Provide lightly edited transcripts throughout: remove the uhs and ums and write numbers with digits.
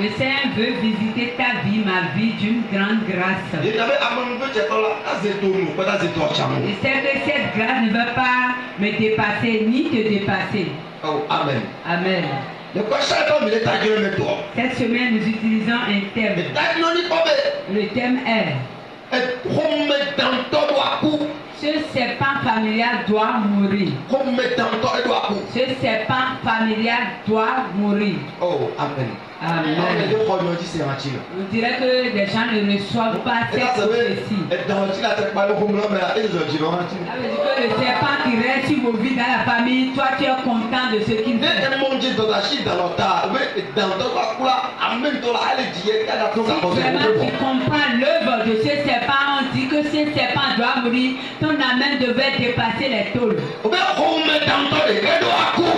Le Seigneur veut visiter ta vie, ma vie, d'une grande grâce. Il sait que cette grâce ne va pas me dépasser ni te dépasser. Oh, amen. Amen. Cette semaine, nous utilisons un thème. Le thème est ce serpent familial doit mourir. Ce serpent familial doit mourir. Oh, amen. Amen. On dirait que les gens ne reçoivent pas cette prophétie. Ça veut dire que le serpent qui reste sur vos vies dans la famille, toi tu es content de ce qu'il fait. Si vraiment tu comprends l'œuvre de ce serpent, on dit que ce serpent doit mourir, ton amène devait dépasser les tôles. Ce serpent familial doit mourir.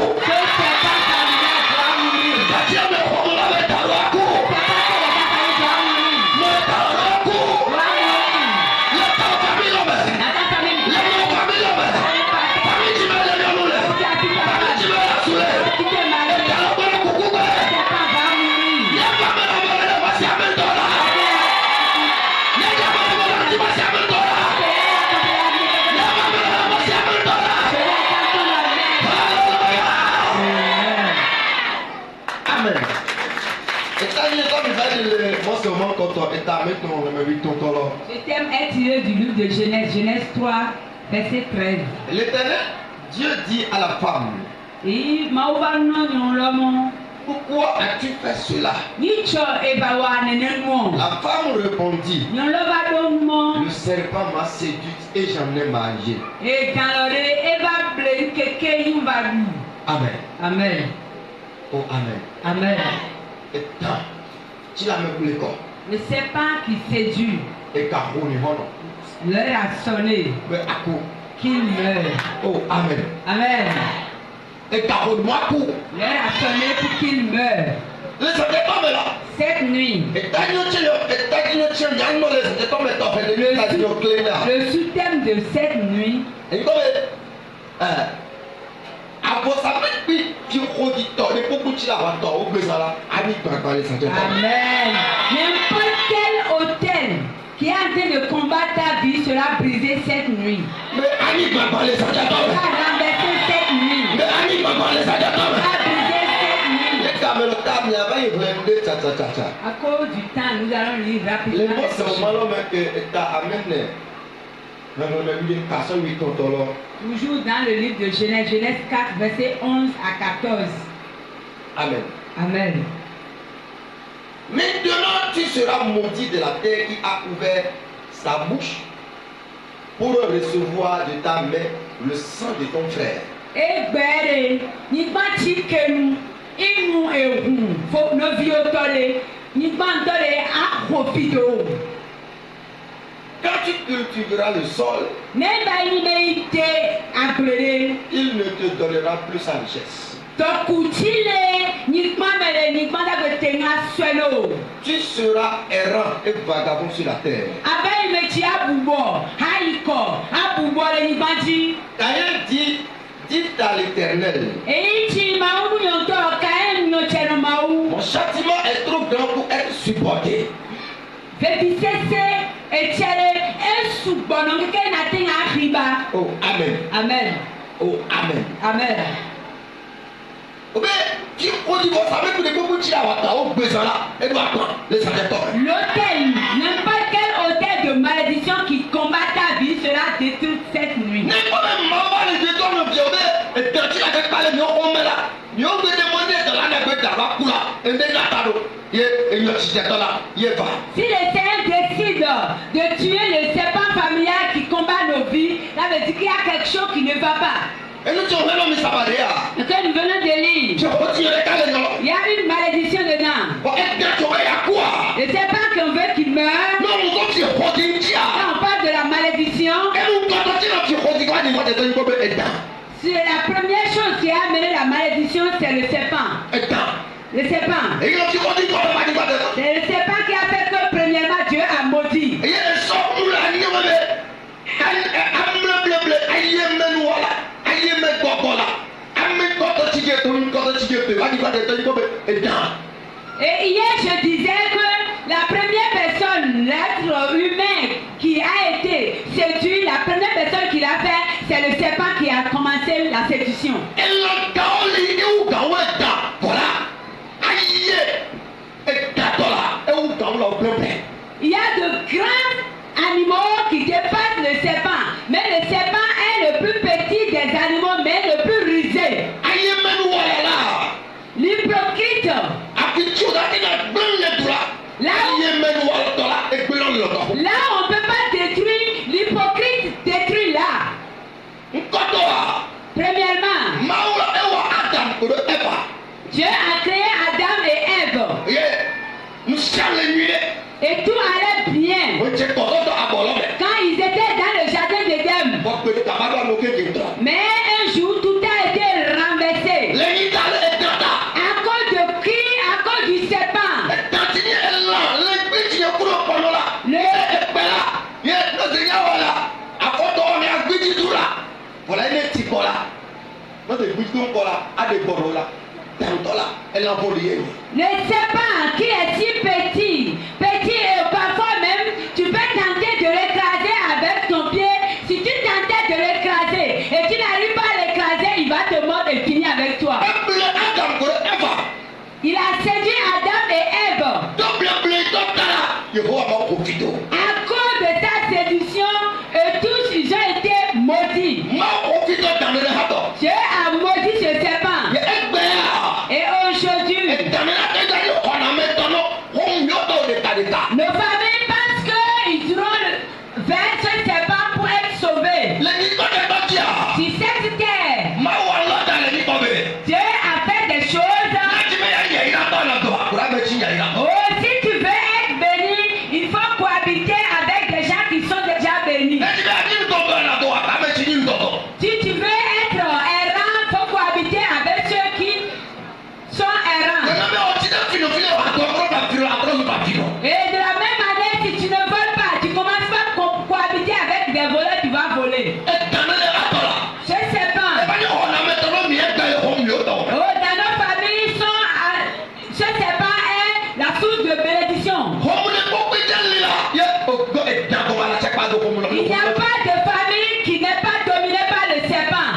Ce thème est tiré du livre de Genèse, Genèse 3, verset 13. L'Éternel, Dieu dit à la femme, pourquoi as-tu fait cela? La femme répondit, le serpent m'a séduite et j'en ai mangé. Amen. Amen. Oh, amen. Amen. Et tant, tu l'as mis pour le corps. Le serpent qui séduit l'heure a sonné qu'il meurt. Oh, amen. Amen. Et l'heure a sonné pour qu'il meure. Cette nuit, le sous-thème de cette nuit, amen. N'importe quel autel qui est en train de combattre ta vie sera brisé cette nuit. Sera renversé cette nuit. Sera brisé cette nuit. À cause du temps, nous allons lire rapidement. Toujours dans le livre de Genèse, Genèse 4, verset 11 à 14. Amen. Amen. Maintenant, tu seras maudit de la terre qui a ouvert sa bouche pour recevoir de ta main le sang de ton frère. Quand tu cultiveras le sol, il ne te donnera plus sa richesse. Tu seras errant et vagabond sur la terre. D'ailleurs, dit à l'Éternel, mon châtiment est trop grand pour être supporté. Oh, amen. Amen. Oh, amen. Amen. L'autel, n'importe quel autel de malédiction qui combat ta vie sera détruit cette nuit. Si le Seigneur décide de tuer le serpent familial qui combat nos vies, ça veut dire qu'il y a quelque chose qui ne va pas. Et nous nous venons de lire. Il y a une malédiction dedans. Le serpent qu'on veut qu'il meure. Quand on parle de la malédiction, c'est la première chose qui a amené la malédiction, c'est le serpent. Le serpent. C'est le serpent qui a fait que premièrement Dieu a maudit. Et hier, je disais que la première personne, l'être humain qui a été séduit, la première personne qui l'a fait, c'est le serpent qui a commencé la séduction. Il y a de grands animaux qui dépassent le serpent, mais le serpent est le plus petit des animaux, mais le plus rusé. L'hypocrite. Là, on ne peut pas détruire, l'hypocrite détruit là. Premièrement, Dieu a créé Adam et Ève. Et tout allait bien. Quand ils étaient dans le jardin d'Éden. Mais un jour, tout a été renversé. À cause de qui? À cause du serpent. Le serpent qui est si petit, et parfois même, tu peux tenter de l'écraser avec ton pied. Si tu tentais de l'écraser et tu n'arrives pas à l'écraser, il va te mordre et finir avec toi. Il a séduit Adam et Ève. À cause de sa séduction, eux tous ils ont été maudits. Dieu a maudit ce serpent. Et aujourd'hui, nos familles pensent qu'ils iront vers ce serpent pour être sauvés. Si cette terre, Dieu a fait des choses. Oh, si tu veux être béni, il faut cohabiter avec des gens qui sont déjà bénis. Si tu veux être errant, il faut cohabiter avec ceux qui sont errants. Et de la même manière, si tu ne voles pas, tu commences pas à cohabiter avec des voleurs, tu vas voler. Ce serpent. Oh, dans nos familles, ce serpent est la source de bénédiction. Il n'y a pas de famille qui n'est pas dominée par le serpent.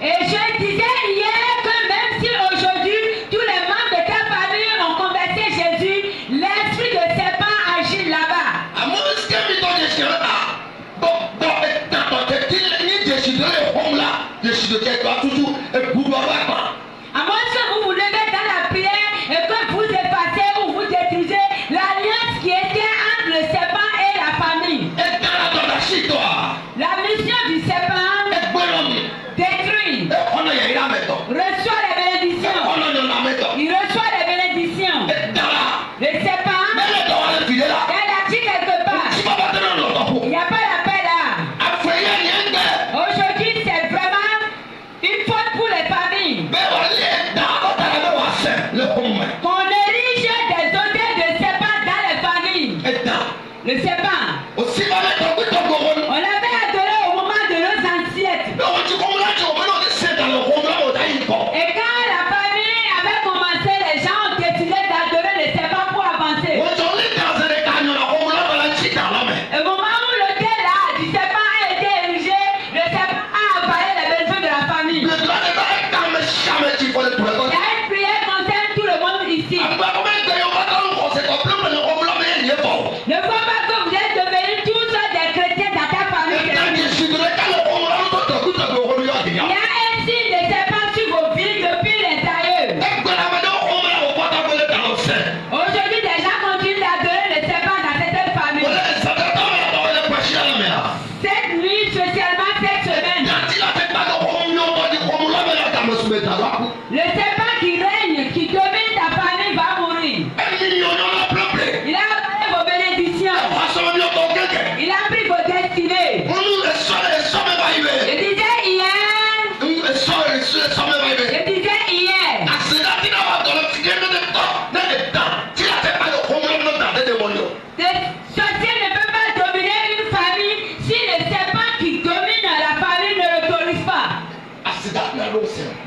Et je disais hier que même si aujourd'hui tous les membres de ta famille ont converti Jésus, l'esprit de serpent agit là-bas. À moins que vous vous levez dans la prière et que vous effacez ou vous détruisez l'alliance qui était entre le serpent et la famille. La mission du serpent détruit. Reçoit les bénédictions. Il reçoit les bénédictions. Le serpent, elle a dit quelque part. Il n'y a pas la paix là. Aujourd'hui, c'est vraiment une faute pour les familles.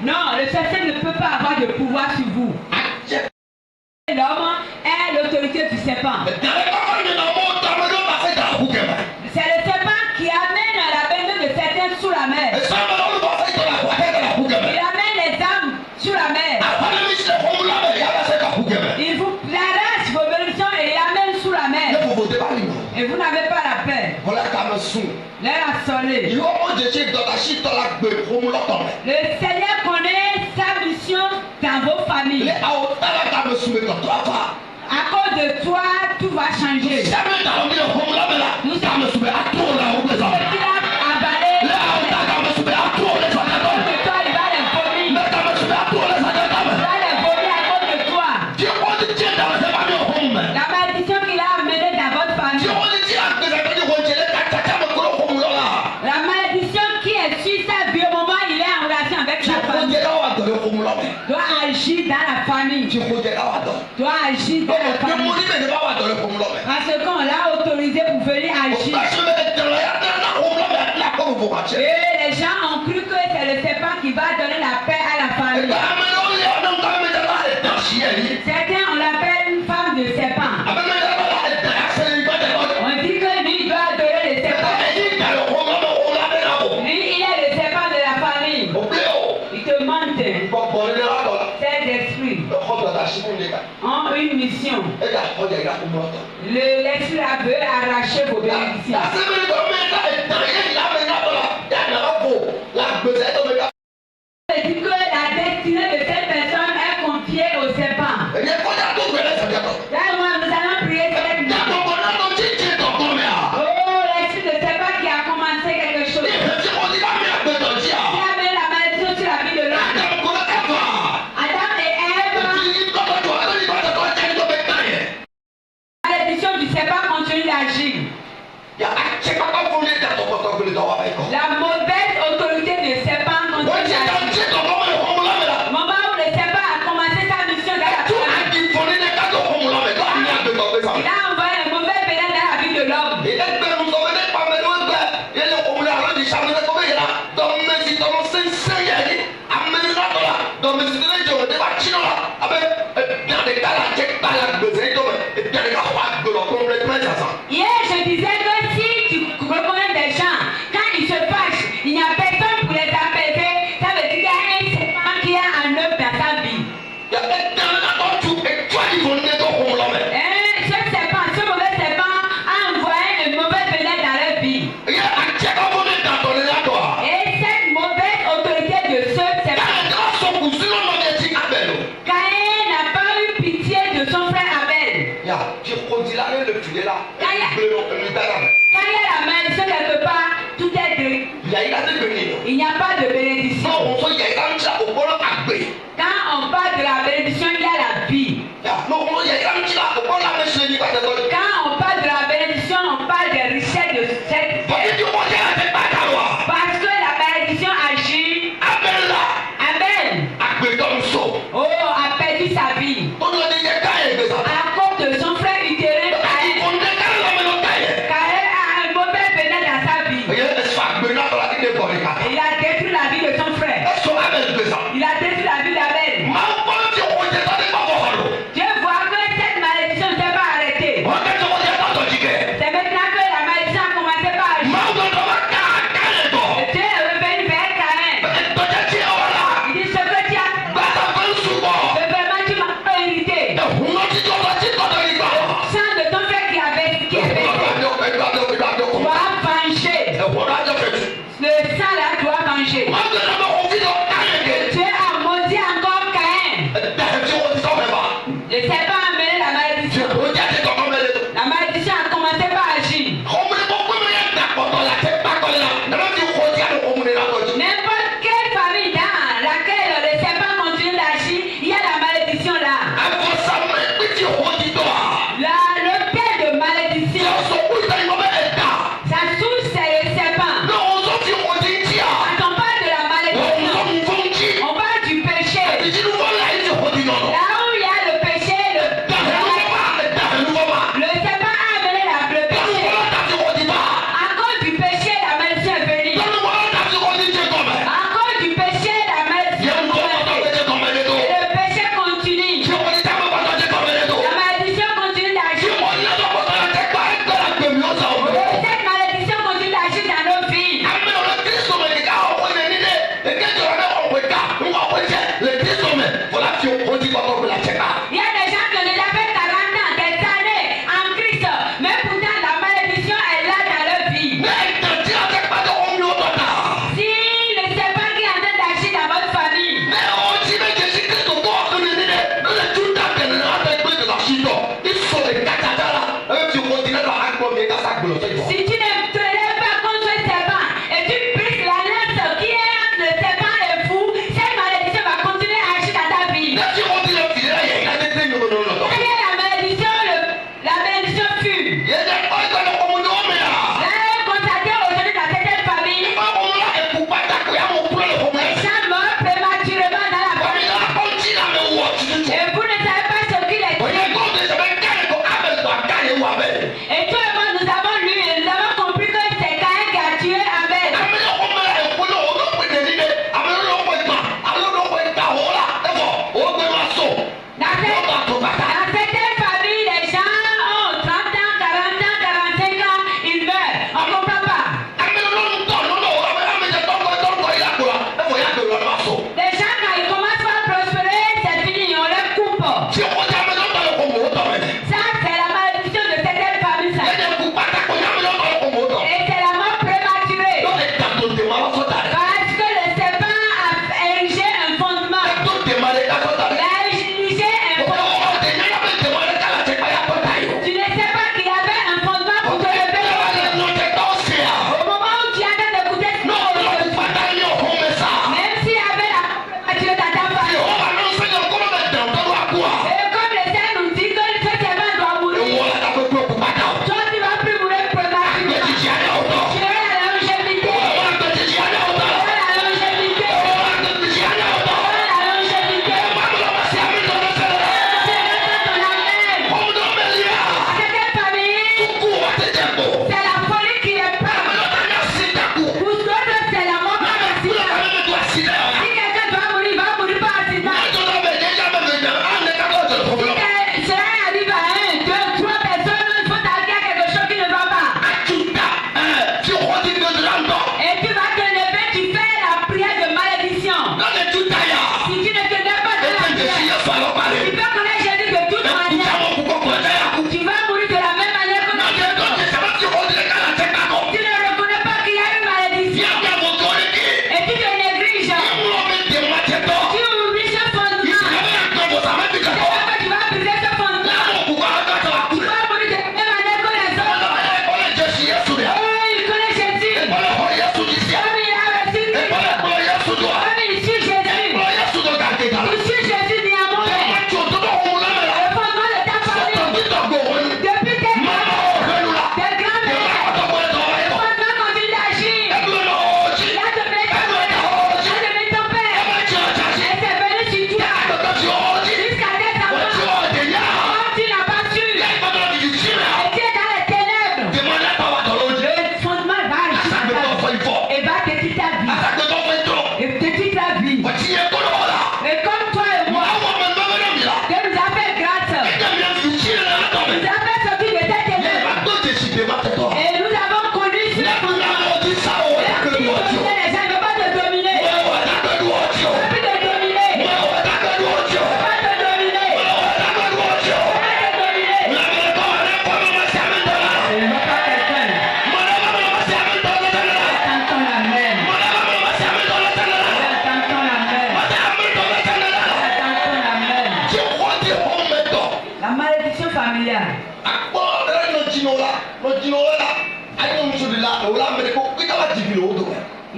Non, le sorcier ne peut pas avoir de pouvoir sur vous. L'homme est l'autorité du serpent. C'est le serpent qui amène la baignade de certains sous la mer. Il amène les âmes sur la mer. Il vous arrache vos bénédictions et il amène sous la mer. Et vous n'avez pas la paix. L'heure a sonné. Le Seigneur connaît sa mission dans vos familles. À cause de toi, tout va changer. Tout ce qu'il a avalé, à cause de toi, il va les vomir. Il va les vomir à cause de toi. La malédiction qu'il a amenée dans votre famille. La malédiction qui est sur sa vie au moment où il est en relation avec sa famille. Doit agir dans la famille. Doit agir dans la famille. Parce qu'on l'a autorisé pour venir agir. Et les gens ont cru que c'est le serpent qui va donner la paix à la famille. Certains on l'appelle une femme de serpent. On dit que lui il doit adorer le serpent. Lui il est le serpent de la famille. Il te mente. Cet esprit ont une mission. L'esprit veut arracher vos bénédictions. Il dit que la destinée de cette personne est confiée au serpent. Là, nous allons prier cette nuit. Oh, l'esprit de serpent qui a commencé quelque chose. Qui a mis la malédiction sur la vie de l'homme. Adam et Ève. La malédiction du serpent continue d'agir. La mauvaise autorité du serpent continue d'agir. Au moment où le serpent a commencé sa mission dans la famille, il a envoyé un mauvais bénin dans la vie de l'homme. Hier, je disais que si tu reconnais des gens, quand ils se fâchent, il n'y a personne pour les apaiser. Ça veut dire qu'il y a un serpent qui est en œuvre dans sa vie. Ce serpent, ce mauvais serpent a envoyé un mauvais bénin dans leur vie. Et cette mauvaise autorité de ce serpent, Caïn n'a pas eu pitié de son frère Abel. Quand il y a la malédiction quelque part, tout est gris. Il n'y a pas de bénédiction. Quand on parle de la bénédiction, il y a la vie. Quand on parle de la bénédiction, on parle des richesses de cette terre. Parce que la bénédiction agit. Abel. Oh, a perdu sa vie. À cause de son frère utérin Caïn. Caïn a un mauvais bénin dans sa vie. Il a détruit la vie de son frère. Il a détruit la vie d'Abel. Dieu voit que cette malédiction ne s'est pas arrêtée. C'est maintenant que la malédiction a commencé par agir. Dieu est revenu vers Caïn. Il dit ce que tu as fait, vraiment tu m'as pas irrité. Le sang de ton frère qui avait doit venger. Le sang là doit venger.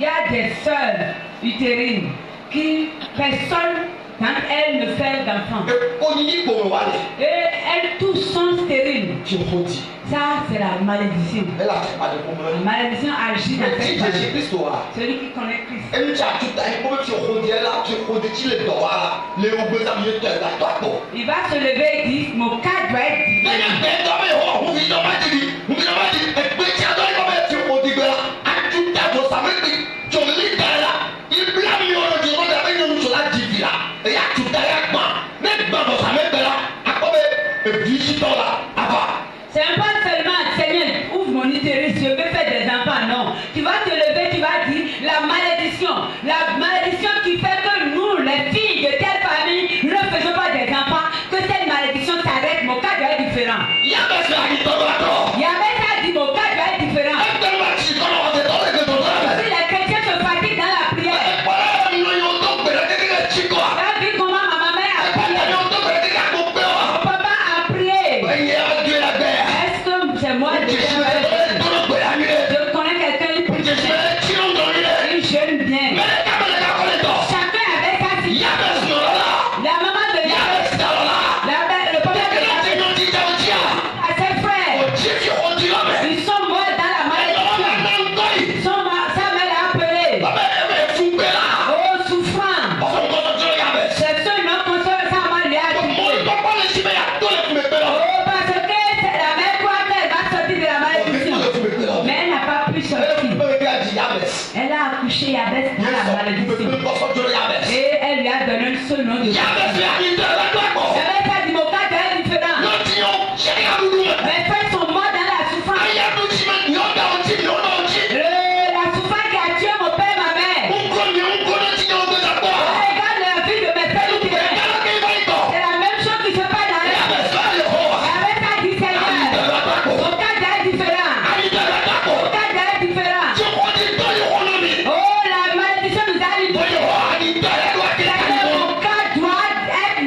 a des sœurs utérines qui personne d'entre elles ne fait d'enfant. Et elles tous sont stériles. Ça, c'est la malédiction. La malédiction agit dans cette famille. Celui qui connaît Christ. Il va se lever et dire, mon cas doit être c'est pas seulement, Seigneur, ouvre mon utérus, je veux faire des enfants. Non. Tu vas te lever, tu vas dire la malédiction qui fait que nous, les filles de telle famille, nous ne faisons pas des enfants, que cette malédiction s'arrête. Mon cas doit être différent. Yahweh a dit mon cas doit être différent. Si les chrétiens se fatiguent dans la prière, tu as vu comment ma mère a prié. Mon papa a prié. Est-ce que c'est moi qui je connais quelqu'un qui jeûne bien. Chacun avec sa situation. La maman de Yahweh, le papa de Yahweh, à ses frères, ils sont morts dans la malédiction. Sa mère l'a appelé. Oh, souffrant. C'est ce nom qu'on sa mère lui a dit. Oh, parce que la mère croit qu'elle va sortir de la malédiction. Mais elle n'a pas pu sortir. Elle a accouché Yahweh dans la malédiction. Et elle lui a donné un seul nom de Yahweh a dit mon cas est différent. Mes frères sont morts dans la souffrance. La souffrance qui a tué mon père et ma mère. Regarde la vie de mes frères utérins. C'est la même chose qui se passe dans la vie. Yahweh a dit Seigneur, mon cas est différent. Mon cas est différent. Oh, la malédiction nous a libérés. Mon cas doit être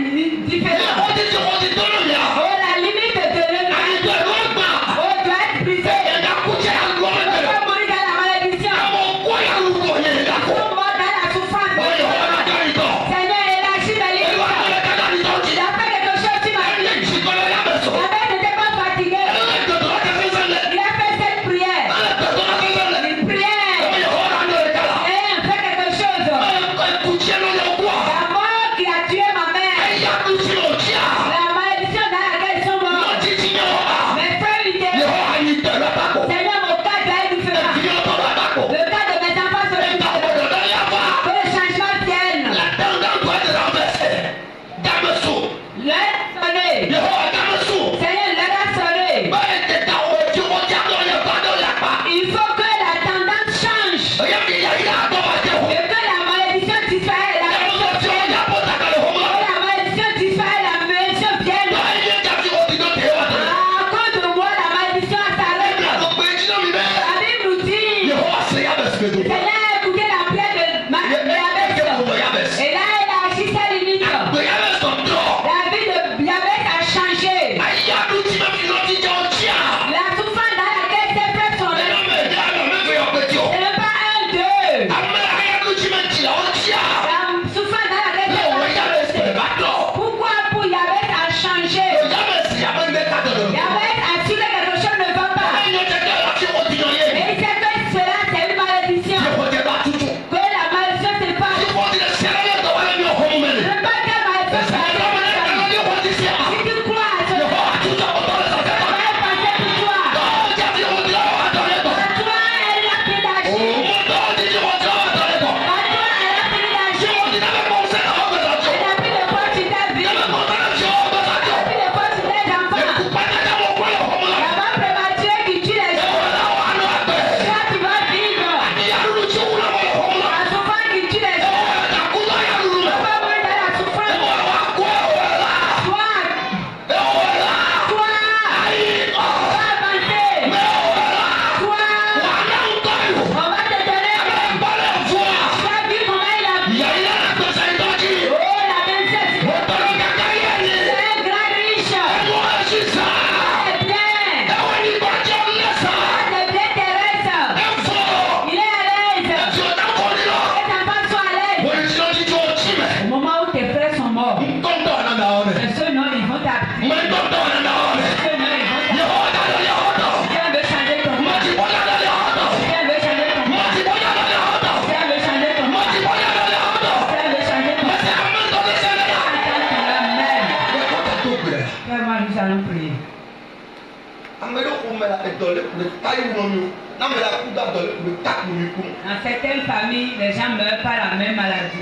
Dans certaines familles, les gens meurent par la même maladie.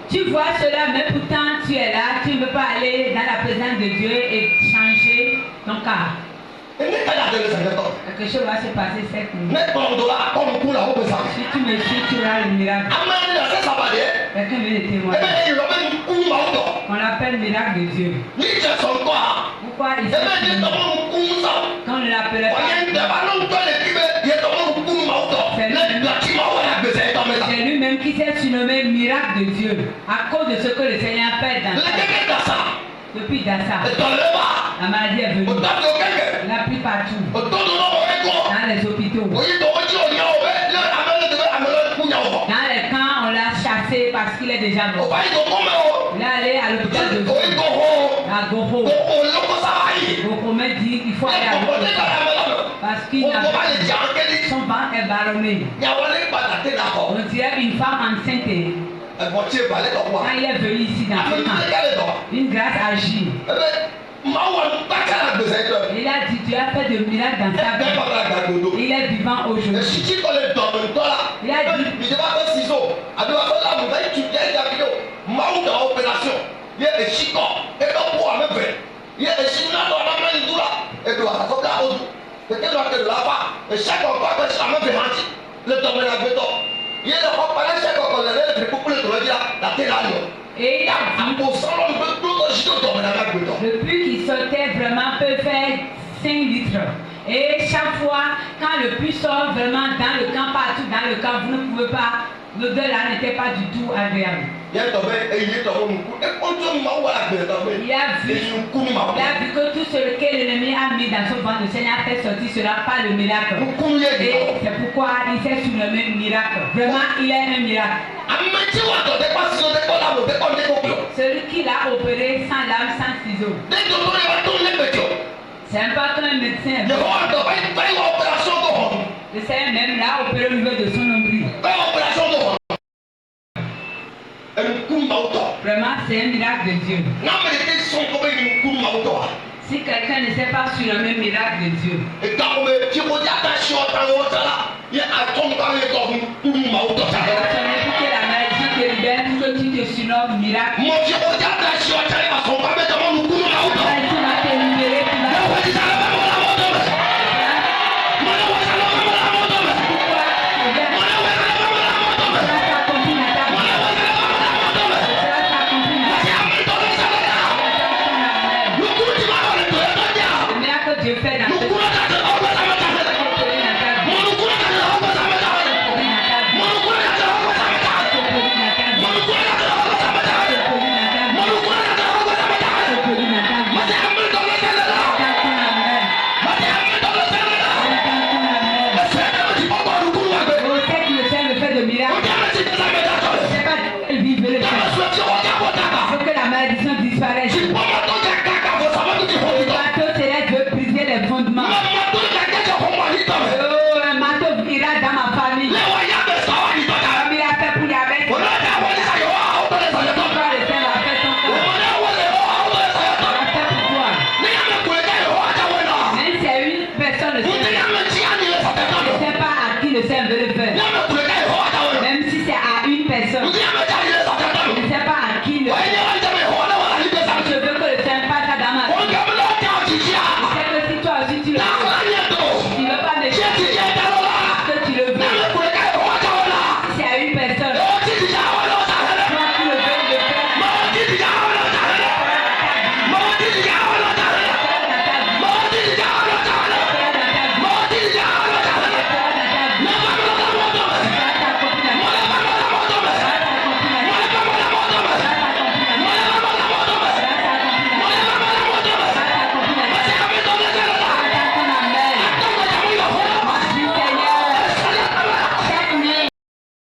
Tu vois cela, mais pourtant tu es là, tu ne veux pas aller dans la présence de Dieu et changer ton cas. Quelque chose va se passer cette nuit. Si tu me suis, tu auras le miracle. Quelqu'un vient de témoigner. On l'appelle miracle de Dieu. Pourquoi il s'est quand on ne l'appelait pas, c'est lui-même qui s'est surnommé miracle de Dieu à cause de ce que le Seigneur fait dans sa vie. Depuis Dassa, la maladie est venue. Il a pris partout. Dans les hôpitaux. Dans les camps, on l'a chassé parce qu'il est déjà mort. Il est allé à l'hôpital de à Goro. Goro m'a dit qu'il faut aller à l'hôpital. Parce qu'il n'a pas son ventre est ballonné. On dirait une femme enceinte. Quand il est venu ici dans ce camp, une grâce agit. Il a dit Dieu a fait de miracles dans sa vie. Il est vivant aujourd'hui. Il a dit et il a dit le puits qui sortait vraiment peut faire 5 litres. Et chaque fois, quand le puits sort vraiment dans le camp, partout dans le camp, vous ne pouvez pas, l'odeur là n'était pas du tout agréable. Il a vu que tout ce que l'ennemi a mis dans son ventre, le Seigneur a fait sortir cela par le miracle. Et c'est pourquoi il s'est surnommé miracle. Vraiment, il est un miracle. Celui qui l'a opéré sans lame, sans ciseaux. C'est un pas qu'un médecin. Le Seigneur même l'a opéré au niveau de son nombril. Vraiment, c'est un miracle de Dieu. Si quelqu'un ne sait pas sur le même miracle de Dieu, la maladie te libère, que tu te surnommes miracle.